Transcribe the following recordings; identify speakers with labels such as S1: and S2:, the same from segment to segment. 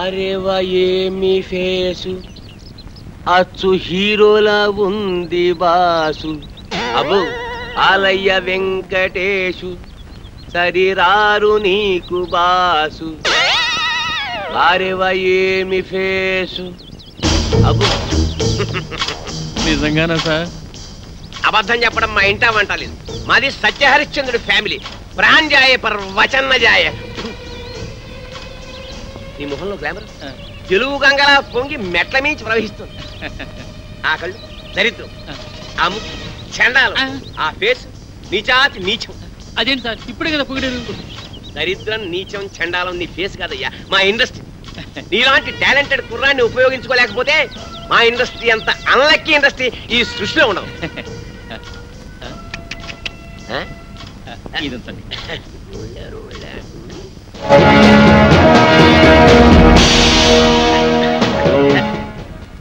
S1: అరేవా ఏమి ఫేసు అచ్చు హీరోలా ఉంది బాసు. అబ్బో ఆలయ్య వెంకటేశు సరిరారు నీకు బాసు. అరేవా ఏమి ఫేసు. అబ్బో
S2: నిజంగానా సార్?
S1: అబద్ధం చెప్పడం మా ఇంటా వంటలేదు. మాది సత్యహరిశ్చంద్రుడి ఫ్యామిలీ. ప్రాణజాయ పర్ వచన్న జాయ. ఈ ముఖంలో గ్లామర్ తెలుగు గంగలా పొంగి మెట్ల మించి ప్రవహిస్తుంది. ఆ కళ్ళు దరిద్రం, ఆ ముక్కు చండాలం, ఆ ఫేస్ నీచాతి నీచం.
S2: అదేంటి సార్ ఇప్పుడే కదా పొగిడారు?
S1: దరిద్రం నీచం చండాలం నీ ఫేస్ కాదయ్యా, మా ఇండస్ట్రీ. నీలాంటి టాలెంటెడ్ కుర్రాన్ని ఉపయోగించుకోలేకపోతే మా ఇండస్ట్రీ అంత అన్లక్కీ ఇండస్ట్రీ ఈ సృష్టిలో ఉండదు.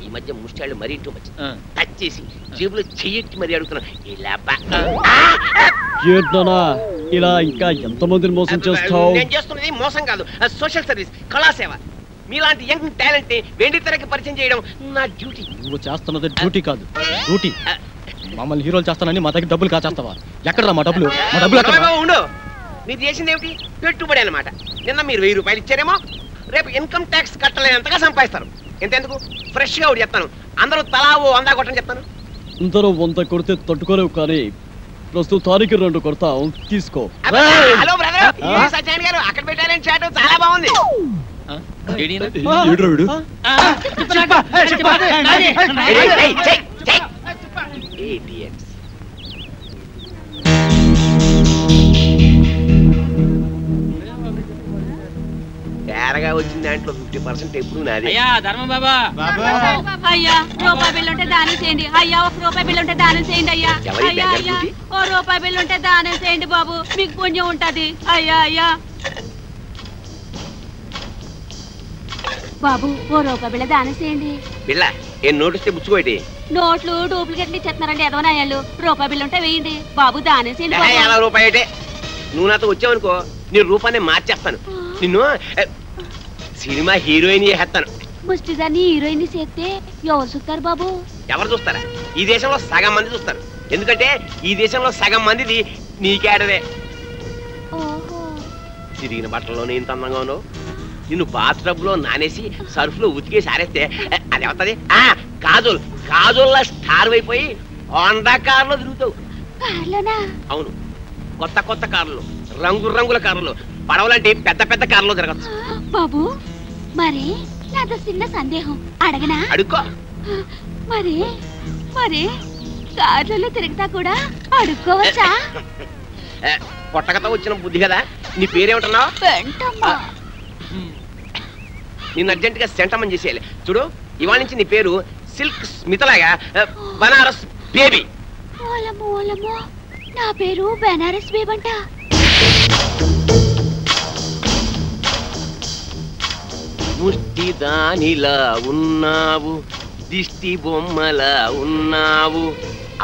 S1: ఈ మధ్య ముష్టాళ్ళు మరీ టూ మచ్. టచ్ చేసి జేబులో చెయ్యెట్టి మరీ అడుగుతున్నాను.
S3: ఇలా ఇంకా ఎంతమందిని మోసం చేస్తావు?
S1: నేను చేస్తున్నది మోసం కాదు, సోషల్ సర్వీస్, కళాసేవ. మీలాంటి యంగ్ టాలెంట్ ని వెండి తెరకి పరిచయం చేయడం నా డ్యూటీ.
S3: నువ్వు చేస్తున్నది డ్యూటీ కాదు, డ్యూటీ. మమ్మల్ని హీరోలు చేస్తానని మా దగ్గర డబ్బులు కాచేస్తావా? ఎక్కడరా మా డబ్బులు? మా డబ్బులు
S1: ఉండు. మీరు చేసింది ఏమిటి? పెట్టుబడి అనమాట. నిన్న మీరు 1000 రూపాయలు ఇచ్చారేమో, రేపు ఇన్కమ్ ట్యాక్స్ కట్టలేనంతగా సంపాదిస్తారు. ఎంతెందుకు ఫ్రెష్ గా ఒకటి చెప్తాను, అందరూ తలా ఓ 100 కొట్టని చెప్తాను.
S3: అందరూ 100 కొడితే తట్టుకోలేవు, కానీ ప్రస్తుతానికి 2 కొడతాం, తీసుకో.
S1: హలో బ్రదర్, సత్యనారాయణ గారు అక్కడ పెట్టారని చాట్ చాలా బాగుంది. తేరగా వచ్చిన దాంట్లో 50% ఎప్పుడు నాది.
S2: అయ్యా ధర్మం బాబా.
S4: అయ్యా రూపాయి బిల్లు ఉంటే దానం చేయండి. అయ్యా 1 రూపాయి బిల్లు ఉంటే దానం చేయండి. అయ్యా అయ్యా అయ్యా 1 రూపాయి బిల్లు ఉంటే దానం చేయండి బాబు, మీకు పుణ్యం ఉంటది. అయ్యా అయ్యా బాబు 1 రూపాయి బిళ్ళ దానం చేయండి.
S1: బిళ్ళ ఏం నోటిస్తే బుచ్చుకోటి?
S4: నోట్లు డూప్లికేట్లు ఇచ్చేస్తున్నారండి ఎదవనాయాలు. రూపాయి బిల్లు ఉంటే వేయండి బాబు, దానం చేయండి.
S1: 50 రూపాయటే. నువ్వు నాతో వచ్చావనుకో నీ రూపాన్ని మార్చేస్తాను. నిన్ను సినిమా హీరోయిన్ చేస్తాను.
S4: ముష్టిదాన్ని హీరోయిన్ చేస్తే ఎవరు చూస్తారు బాబు?
S1: ఎవరు చూస్తారా? ఈ దేశంలో సగం మంది చూస్తారు. ఎందుకంటే ఈ దేశంలో సగం మందిది నీకేడవే. తిరిగిన బట్టల్లోనే ఇంత అందంగా ఉన్నావు. నిన్ను బాత్ టబ్ లో నానేసి సర్ఫ్ లో ఉతికేసి ఆరేస్తే అది అవుతుంది. కాజోల్ కాజోల్లా స్టార్ అయిపోయి హోండా కార్లో తిరుగుతావు. అవును, కొత్త కొత్త కార్లు, రంగు రంగుల కార్లు, పడవలంటే పెద్ద పెద్ద కార్లో తిరగచ్చు.
S4: బాబు మరి నాతో చిన్న సందేహం అడగనా?
S1: అడుక్కో.
S4: మరి మరి కార్లలో తిరుగుతా కూడా అడుక్కోవచ్చా?
S1: పొట్టకత వచ్చిన బుద్ధి కదా. నీ పేరేమిటన్నావు? నిన్ను అర్జెంట్ గా సెంటమని చేసేయాలి. చూడు, ఇవాళ నుంచి నీ పేరు సిల్క్ స్మితలాగా బనారస్ బేబీ.
S4: నా పేరు బనారస్ బేబంట.
S1: ముష్టి దానిలా ఉన్నావు, దిష్టి బొమ్మలా ఉన్నావు,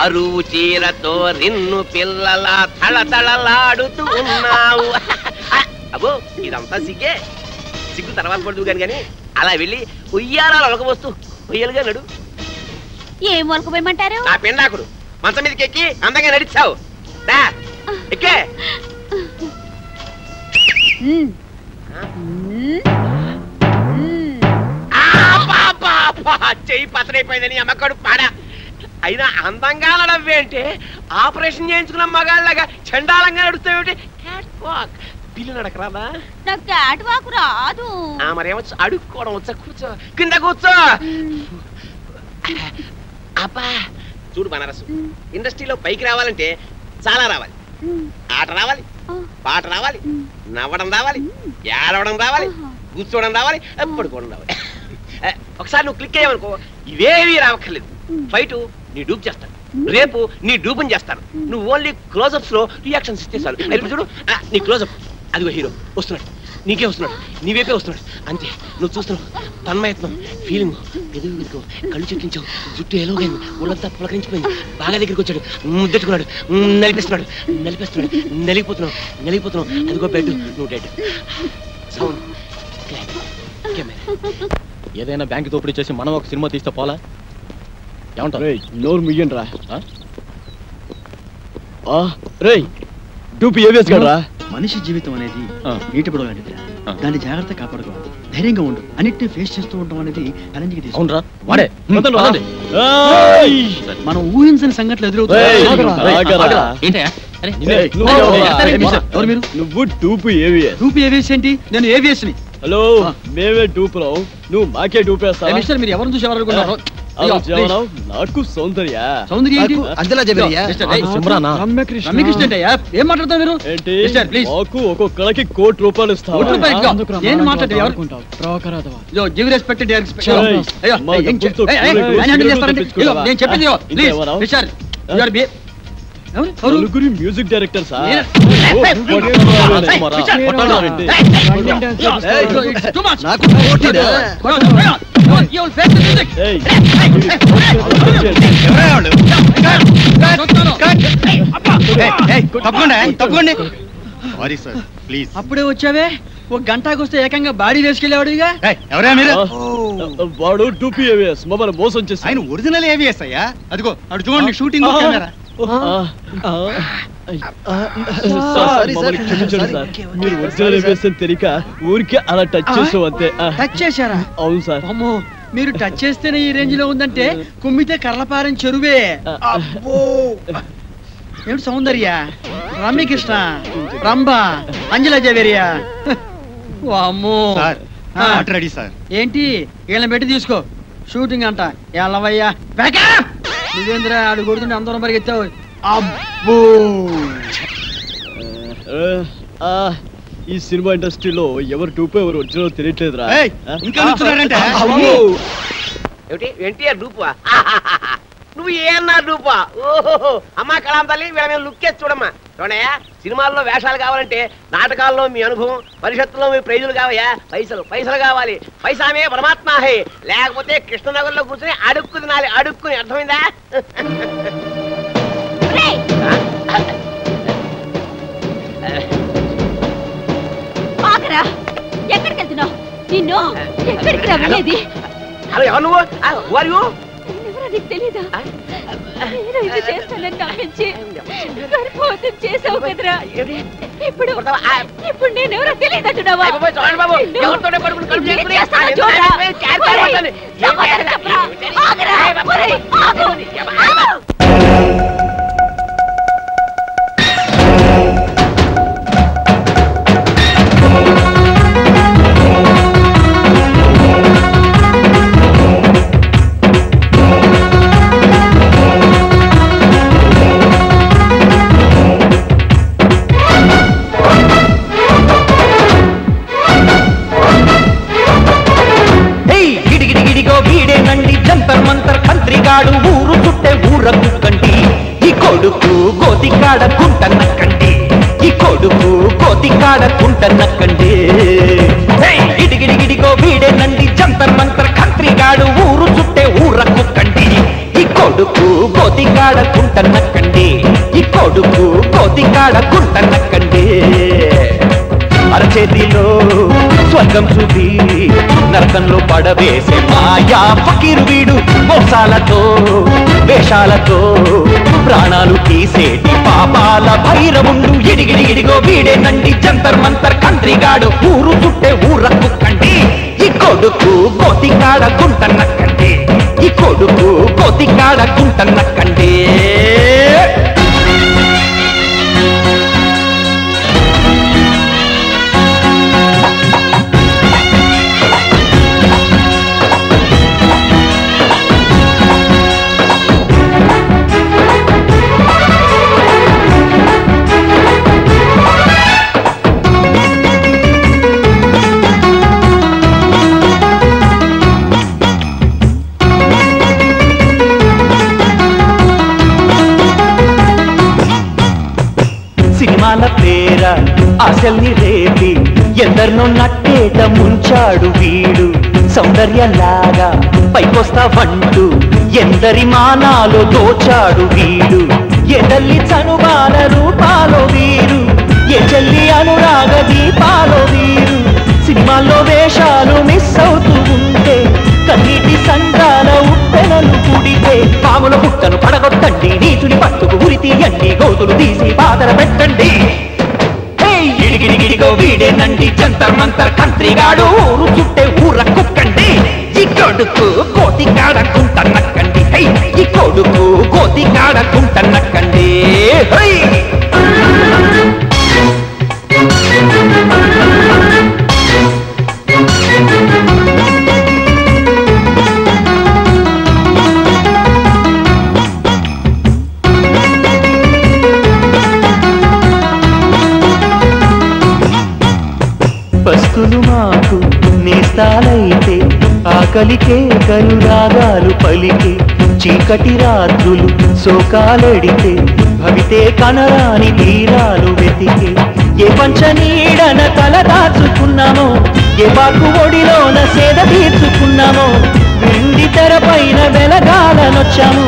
S1: అరువు చీరతో రిన్ను పిల్లలా తళతళలాడుతూ ఉన్నావు. అబ్బో ఇదంతా సిగ్గే. సిగ్గు తర్వాత పడుతూ కానీ అలా వెళ్ళి ఉయ్యారాలు ఒలకబోస్తూ ఉయ్యలుగా నడు.
S4: ఏం ఒలకపోయమంటారు?
S1: నా పెండాకుడు మంచం మీదకి ఎక్కి అందంగా నడిచావు. ఎక్కే. చెయ్యి పతనైపోయిందని అమ్మకడు పాడా. అయినా అందంగా నడవ్వేంటే ఆపరేషన్ చేయించుకున్న మగాళ్ళగా చండాలంగా నడుస్తావేంటి? పిల్లి నడకరాదా?
S4: నాకు క్యాట్ వాక్ రాదు.
S1: మరేమొచ్చు? అడుక్కోవడం వచ్చా? కూర్చో, కింద కూర్చో. అబ్బా చూడు బనారసు, ఇండస్ట్రీలో పైకి రావాలంటే చాలా రావాలి. ఆట రావాలి, పాట రావాలి, నవ్వడం రావాలి, ఏడవడం రావాలి, కూర్చోవడం రావాలి, పడుకోవడం రావాలి. ఒకసారి నువ్వు క్లిక్ అయ్యావనుకో ఇవేవి రావక్కర్లేదు. ఫైట్ నీ డూప్ చేస్తాను, రేపు నీ డూపుని చేస్తాను. నువ్వు ఓన్లీ క్లోజప్స్ లో రియాక్షన్స్ ఇస్తే చాలు. ఇప్పుడు చూడు నీ క్లోజప్, అదిగో హీరో వస్తున్నాడు. నీకే వస్తున్నాడు, నీవైపే వస్తున్నాడు. అంతే, నువ్వు చూస్తున్నావు. తన్మయత్నం, ఫీలింగ్, ఎదుగు కళ్ళు చెట్టించావు, జుట్టు ఎలాగైంది, ఒళ్ళంతా పులకరించిపోయింది. బాగా దగ్గరికి వచ్చాడు, ముద్దెట్టుకున్నాడు, నలిపేస్తున్నాడు, నలిగిపోతున్నావు. అదిగో బెడ్, నువ్వు డెడ్. సౌండ్,
S3: ఏదైనా బ్యాంక్ దోపిడీ చేసి మనం ఒక సినిమా తీస్తే పోలా? ఏమంటారు?
S5: నోరు మియ్యండి రా. రేయ్ డూపి ఏవిఎస్ గడరా.
S6: మనిషి జీవితం అనేది నీటి బుడగ లాంటిది. దాన్ని జాగ్రత్త కాపాడుకోవాలి, ధైర్యంగా ఉండు. అన్నిటిని ఫేస్ చేస్తూ ఉండడం అనేది ఛాలెంజ్కి తీసుకుంటా.
S3: అవునరా, వాడే
S6: మనం ఊహించని సంఘటనలు ఎదురవుతాయి.
S5: నువ్వు డూపి ఏవిఎస్.
S6: డూపి ఏవిఎస్ ఏంటి? నేను ఏవిఎస్ ని.
S5: హలో, మేమే డూపురావు, నువ్వు మాకే డూపేస్తావు.
S6: మిస్టర్, మీరు ఎవరిని చూసి ఎవరనుకున్నారు?
S5: నాకు సౌందర్య
S6: రమ్యకృష్ణ ఏం మాట్లాడతావు మీరు?
S5: ఏంటి?
S6: ప్లీజ్,
S5: మాకు ఒక్కొక్కడికి ₹1,00,000 ఇస్తావు.
S6: నేను మాట్లాడేది గివ్ రెస్పెక్ట్. నేను చెప్పింది
S5: నలుగురి మ్యూజిక్ డైరెక్టర్ సార్.
S6: అప్పుడే వచ్చావే, ఒక గంటకు వస్తే ఏకంగా బాడీ వేసుకెళ్ళేవాడు.
S7: ఎవరా మీరు?
S5: వాడు డూపీ ఏవిఎస్, మమ్మల్ని మోసం చేసి.
S7: ఆయన ఒరిజినల్ ఏవిఎస్ అయ్యా. అదిగో అటు చూడండి, షూటింగ్ కెమెరా.
S5: మీరు ఒరిజినల్ ఏవిఎస్ అని తెలియక ఊరికే అలా టచ్ చేసావు అంతే.
S6: టచ్ చేశారా?
S5: అవును సార్.
S6: అమ్మో, మీరు టచ్ చేస్తేనే ఈ రేంజ్ లో ఉందంటే కుమ్మితే కర్లపారం చెరువే. ఏమిటి సౌందర్య, రమ్యకృష్ణ, రంభ, అంజలా జవేరియా? అమ్మో,
S7: రెడీ సార్.
S6: ఏంటి వీళ్ళని పెట్టి తీసుకో, షూటింగ్ అంట. ఎల్లవయ్యా, నువ్వేంద్ర ఆడు కొడుతుంటే అందరం పరిగెత్తావు. అబ్బో,
S5: ఈ సినిమా ఇండస్ట్రీలో ఎవరు డూపు ఎవరు ఒరిజినల్ తెలియట్లేదురా.
S7: ఇంకా నుంచున్నారంటే
S1: ఎన్టీఆర్ డూపా? నువ్వు ఏమన్నారు డూపా? ఓహో, అమ్మా కళాం తల్లి, వీళ్ళ మీద లుక్ వేసి చూడమ్మా. చూడయా, సినిమాల్లో వేషాలు కావాలంటే నాటకాల్లో మీ అనుభవం, పరిషత్తులో మీ ప్రైజులు కావయా. పైసలు కావాలి. పైసామే పరమాత్మ హే. లేకపోతే కృష్ణనగర్లో కూర్చొని అడుక్కు తినాలి, అడుక్కుని. అర్థమైందా?
S4: ఎక్కడికి వెళ్తున్నావు? నిన్ను ఎక్కడికి వెళ్ళేది?
S1: హలో, ఎవరు నువ్వు? ఎవరు?
S4: నీకు తెలీదా? నేను ఇది చేస్తానని నమ్మించి గర్భవతం చేసావు కదరా. ఇప్పుడు నేనెవరో తెలియదంటున్నావా?
S8: ఊరు చుట్టే ఊరకు కండి. ఈ కొడుకు గోతికాడ కుంటనక్కండి. ఈ కొడుకు గోతికాడ కుంటనక్కండి. గిడిగిడిగిడిగో వీడేనండి జంతర్ మంతర్ కంత్రిగాడు ఊరు చుట్టే ఊరకు కండి. ఈ కొడుకు గోతికాడ కుంటనక్కండి. ఈ కొడుకు గోతికాడ కుంటనక్కండి. అరచేతిలో స్వర్గం చూపి నరకంలో పడవేసే మాయా ఫకీరు వీడు. మోసాలతో వేషాలతో ప్రాణాలు తీసేటి పాపాల భైరవుండు. ఇడిగిడిగిడిగో వీడేనండి జంతర్ మంతర్ కంత్రిగాడు ఊరు చుట్టే ఊరకు కండి. ఈ కొడుకు గోతికాడ గుంటనక్కండి. ఈ కొడుకు గోతికాడ గుంటనక్కండి. సినిమాల పేర ఆశల్ని రేపి ఎందరినో నట్టేట ముంచాడు వీడు సౌందర్యంలాగా పైకొస్తావంటూ ఎందరి మానాలు దోచాడు వీడు ఎదల్లి చనుబాల రూపాలో వీరు ఎచెల్లి అనురాగ దీపాలో వీరు సినిమాల్లో వేషాలు మిస్ అవుతూ ఉంటే కన్నీటి సంద్రాల ఉప్పెనలు కుడితే పాముల పుట్టను పడగొట్టండి నీచుని పట్టుకు ఉరి తీయండి గోతులు తీసి పాతర పెట్టండి గిడిగిడిగిడిగో వీడేనండి జంతర్ మంతర్ కంత్రిగాడు ఊరు చుట్టే ఊర కుక్కండి ఈ కొడుకు కోతి కాడకుంటన్నక్కండి ఈ కొడుకు కోతి కాడకుంటన్నక్కండి బస్తులు మాకు నేస్తాలైతే ఆకలికే కలు రాగాలు పలికే చీకటి రాత్రులు శోకాలెడితే భవితే కనరాని తీరాలు వెతికే ఏ పంచనీడన తల దాచుకున్నామో ఏ బాకు ఒడిలోన సేద తీర్చుకున్నామో వెండి తెరపైన వెలగాలనొచ్చాము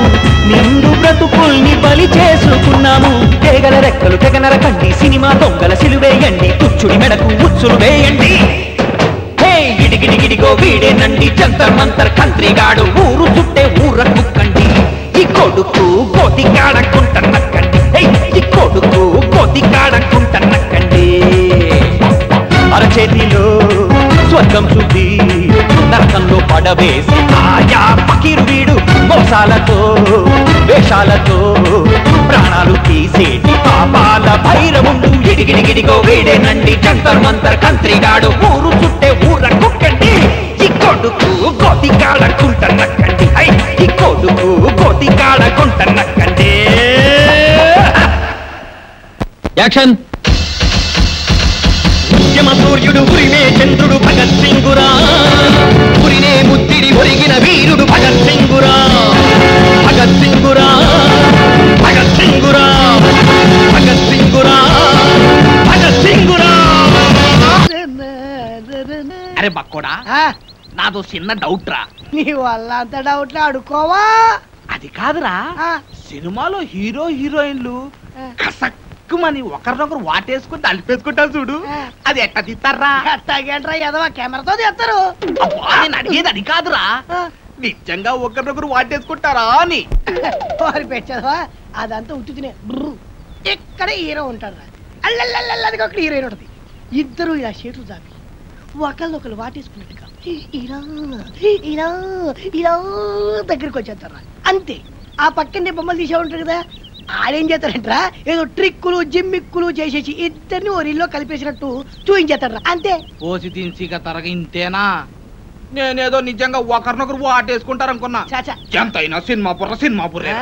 S8: నిండు బ్రతుకుల్ని బలి చేసుకున్నాము తెగల రెక్కలు తెగనరకండి సినిమా దొంగల సిలువేయండి తుచ్చుడి మెడకు ఉచ్చులు వేయండి గిడిగిడిగిడిగో వీడేనండి జంతర్ మంతర్ కంత్రిగాడు ఊరు చుట్టే ఊర కుక్కండి ఈ కొడుకు కోతి కాడకుంటన్నక్కండి ఈ కొడుకు కోతి కాడకుంటన్నక్కండి అరచేతిలో స్వర్గం చూపి నరకంలో పడవేసి ఆయా పకీరు వీడు మోసాలతో వేషాలతో ప్రాణాలు తీసేటి పాపాల భైరవుడు గిడిగిడిగిడిగో వీడేనండి జంతర్ మంతర్ కంత్రిగాడు ఊరు చుట్టే ఊర కుక్కండి ఈ కొడుకు కోతి కాడకుంటన్నక్కండి ఈ కొడుకు కోతి కాడకుంటన్నక్కండి
S3: యాక్షన్
S8: సూర్యుడు ఉరినే చంద్రుడు భగత్ సింగురా ఉరినే ముద్దిడి ఒరిగిన వీరుడు భగత్ సింగురా భగత్ సింగురా భగత్ సింగురా భగత్ సింగురా భగత్ సింగురా.
S1: అరే బక్కోడా నాదో చిన్న డౌట్ రా.
S6: నీ వల్ల అంత డౌట్లు అడుకోవా?
S1: అది కాదురా, సినిమాలో హీరో హీరోయిన్లు కసక్కుమని ఒకరినొకరు వాటేసుకుని తలిపేసుకుంటారు చూడు, అది ఎట్ట తీస్తారా?
S6: ఎట్టాగేంట్రా ఎదవా కెమెరాతో తీస్తారు.
S1: నేను అడిగేది అది కాదురా, నిజంగా ఒకరినొకరు వాటేసుకుంటారా అని.
S6: వారి పెట్టదవా అదంతా ఉత్తునే. ఇక్కడ హీరో ఉంటాడు రా, అల్లల్లల్లది ఒక హీరోయిన్ ఉంటుంది. ఇద్దరు ఇలా చేతులు చాపి ఒకళ్ళొకరు వాటేసుకున్నట్టుగా ఇలా ఇలా ఇలా దగ్గరికి వచ్చేస్తారా అంతే. ఆ పక్కనే బొమ్మలు తీసే ఉంటారు కదా, ఆడేం చేస్తారంటరా ఏదో ట్రిక్కులు జిమ్మిక్కులు చేసేసి ఇద్దరిని ఓ రీల్లో కలిపేసినట్టు చూయించేస్తాడు అంతే.
S1: పోసి తిన్సిగా తరగ ఇంతేనా? నేనేదో నిజంగా ఒకరినొకరు వాటేసుకుంటారనుకున్నా.
S6: చాచా
S1: ఎంతైనా సినిమా బుర్ర సినిమా బుర్రే.